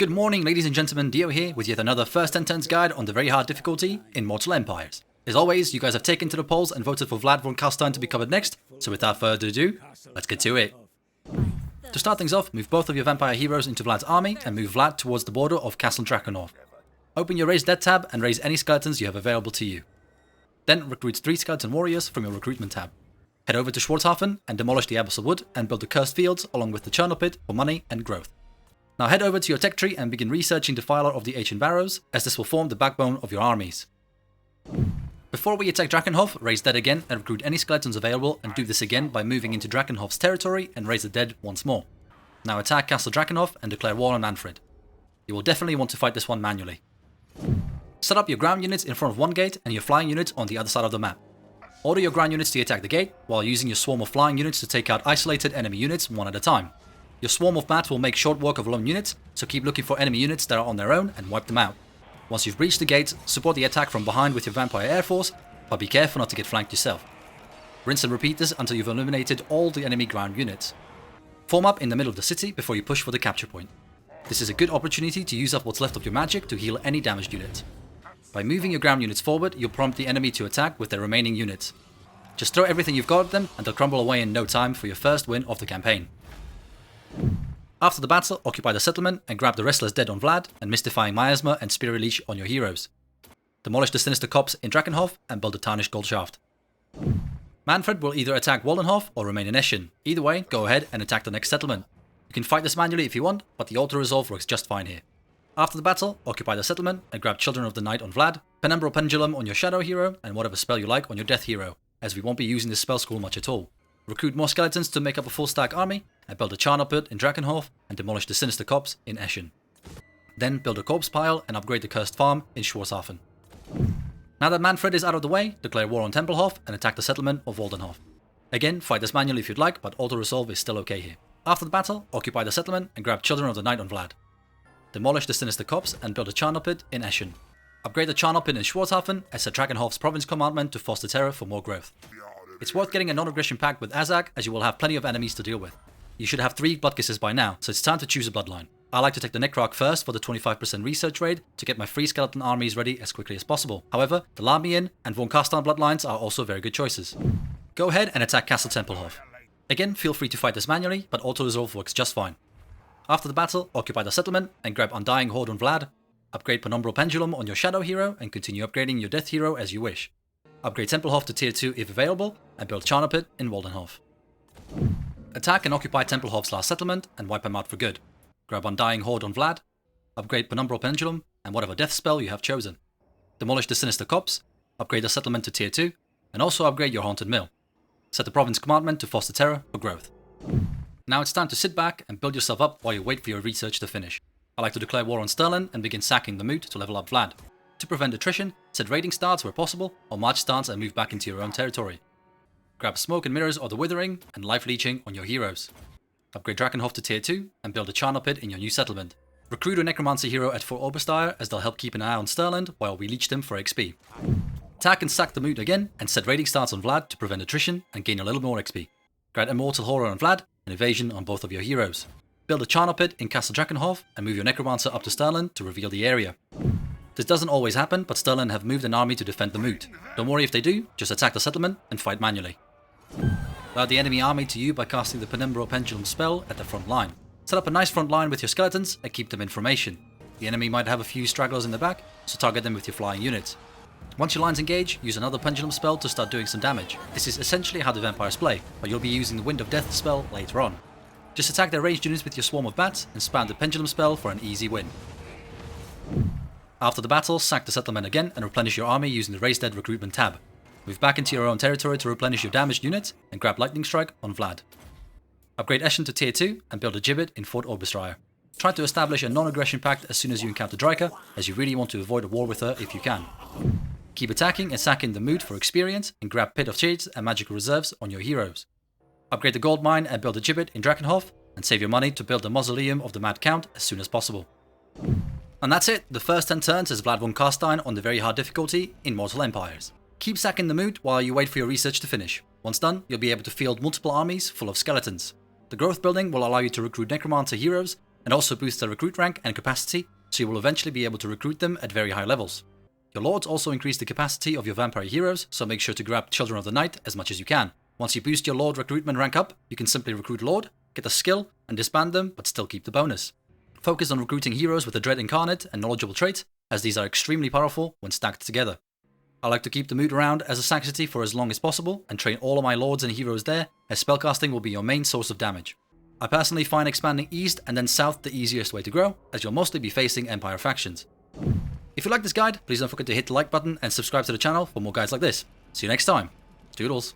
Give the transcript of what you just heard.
Good morning, ladies and gentlemen, Dio here with yet another first 10 turns guide on the very hard difficulty in Mortal Empires. As always, you guys have taken to the polls and voted for Vlad Von Carstein to be covered next, so without further ado, let's get to it. To start things off, move both of your vampire heroes into Vlad's army and move Vlad towards the border of Castle Drakenhof. Open your Raise Dead tab and raise any skeletons you have available to you. Then recruit 3 skeleton warriors from your recruitment tab. Head over to Schwarzhafen and demolish the Abyssal Wood and build the Cursed Fields along with the Churnel Pit for money and growth. Now head over to your tech tree and begin researching the Filer of the Ancient Barrows, as this will form the backbone of your armies. Before we attack Drakenhof, raise dead again and recruit any skeletons available, and do this again by moving into Drakenhof's territory and raise the dead once more. Now attack Castle Drakenhof and declare war on Manfred. You will definitely want to fight this one manually. Set up your ground units in front of one gate and your flying units on the other side of the map. Order your ground units to attack the gate, while using your swarm of flying units to take out isolated enemy units one at a time. Your swarm of bats will make short work of lone units, so keep looking for enemy units that are on their own and wipe them out. Once you've breached the gate, support the attack from behind with your vampire air force, but be careful not to get flanked yourself. Rinse and repeat this until you've eliminated all the enemy ground units. Form up in the middle of the city before you push for the capture point. This is a good opportunity to use up what's left of your magic to heal any damaged units. By moving your ground units forward, you'll prompt the enemy to attack with their remaining units. Just throw everything you've got at them and they'll crumble away in no time for your first win of the campaign. After the battle, occupy the settlement and grab the Restless Dead on Vlad and Mystifying Miasma and Spirit Leech on your heroes. Demolish the Sinister Copse in Drakenhof and build a Tarnished Gold Shaft. Manfred will either attack Waldenhof or remain in Eschen. Either way, go ahead and attack the next settlement. You can fight this manually if you want, but the auto-resolve works just fine here. After the battle, occupy the settlement and grab Children of the Night on Vlad, Penumbral Pendulum on your Shadow hero, and whatever spell you like on your Death hero, as we won't be using this spell school much at all. Recruit more skeletons to make up a full stack army, and build a Churnel Pit in Drakenhof and demolish the Sinister Copse in Eschen. Then build a Corpse Pile and upgrade the Cursed Farm in Schwarzhafen. Now that Manfred is out of the way, declare war on Templehof and attack the settlement of Waldenhof. Again, fight this manually if you'd like, but auto-resolve is still okay here. After the battle, occupy the settlement and grab Children of the Night on Vlad. Demolish the Sinister Copse and build a Churnel Pit in Eschen. Upgrade the Churnel Pit in Schwarzhafen as a Drakenhof's province commandment to foster terror for more growth. It's worth getting a non-aggression pact with Azag, as you will have plenty of enemies to deal with. You should have 3 blood kisses by now, so it's time to choose a bloodline. I like to take the Necrarch first for the 25% research raid to get my free skeleton armies ready as quickly as possible. However, the Lamian and Von Carstein bloodlines are also very good choices. Go ahead and attack Castle Templehof. Again, feel free to fight this manually, but auto-resolve works just fine. After the battle, occupy the settlement and grab Undying Horde on Vlad. Upgrade Penumbral Pendulum on your Shadow hero and continue upgrading your Death hero as you wish. Upgrade Templehof to tier 2 if available and build Churnel Pit in Waldenhof. Attack and occupy Templehof's last settlement and wipe him out for good. Grab Undying Horde on Vlad. Upgrade Penumbral Pendulum and whatever death spell you have chosen. Demolish the Sinister Copse. Upgrade the settlement to tier 2 and also upgrade your Haunted Mill. Set the province commandment to foster terror for growth. Now it's time to sit back and build yourself up while you wait for your research to finish. I like to declare war on Stirland and begin sacking the Moot to level up Vlad. To prevent attrition, set raiding starts where possible, or march stance and move back into your own territory. Grab Smoke and Mirrors or the Withering and Life Leeching on your heroes. Upgrade Drakenhof to tier 2 and build a Churnel Pit in your new settlement. Recruit a Necromancer hero at Fort Oberstyre, as they'll help keep an eye on Stirland while we leech them for XP. Attack and sack the Moot again and set raiding starts on Vlad to prevent attrition and gain a little more XP. Grant Immortal Horror on Vlad and Evasion on both of your heroes. Build a Churnel Pit in Castle Drakenhof and move your Necromancer up to Stirland to reveal the area. This doesn't always happen, but Stirland have moved an army to defend the Moot. Don't worry if they do, just attack the settlement and fight manually. Allow the enemy army to you by casting the Penumbral Pendulum spell at the front line. Set up a nice front line with your skeletons and keep them in formation. The enemy might have a few stragglers in the back, so target them with your flying units. Once your lines engage, use another Pendulum spell to start doing some damage. This is essentially how the vampires play, but you'll be using the Wind of Death spell later on. Just attack their ranged units with your swarm of bats and spam the Pendulum spell for an easy win. After the battle, sack the settlement again and replenish your army using the Raise Dead recruitment tab. Move back into your own territory to replenish your damaged units and grab Lightning Strike on Vlad. Upgrade Eschen to tier 2 and build a Gibbet in Fort Oberstyre. Try to establish a non-aggression pact as soon as you encounter Draika, as you really want to avoid a war with her if you can. Keep attacking and sacking the Moot for experience and grab Pit of Shades and magical reserves on your heroes. Upgrade the Gold Mine and build a Gibbet in Drakenhof and save your money to build the Mausoleum of the Mad Count as soon as possible. And that's it, the first 10 turns as Vlad Von Carstein on the very hard difficulty in Mortal Empires. Keep sacking the Moot while you wait for your research to finish. Once done, you'll be able to field multiple armies full of skeletons. The growth building will allow you to recruit Necromancer heroes and also boosts their recruit rank and capacity, so you will eventually be able to recruit them at very high levels. Your lords also increase the capacity of your vampire heroes, so make sure to grab Children of the Night as much as you can. Once you boost your lord recruitment rank up, you can simply recruit lord, get the skill, and disband them, but still keep the bonus. Focus on recruiting heroes with a Dread Incarnate and knowledgeable trait, as these are extremely powerful when stacked together. I like to keep the Moot around as a sanctity for as long as possible, and train all of my lords and heroes there, as spellcasting will be your main source of damage. I personally find expanding east and then south the easiest way to grow, as you'll mostly be facing Empire factions. If you like this guide, please don't forget to hit the like button and subscribe to the channel for more guides like this. See you next time. Toodles.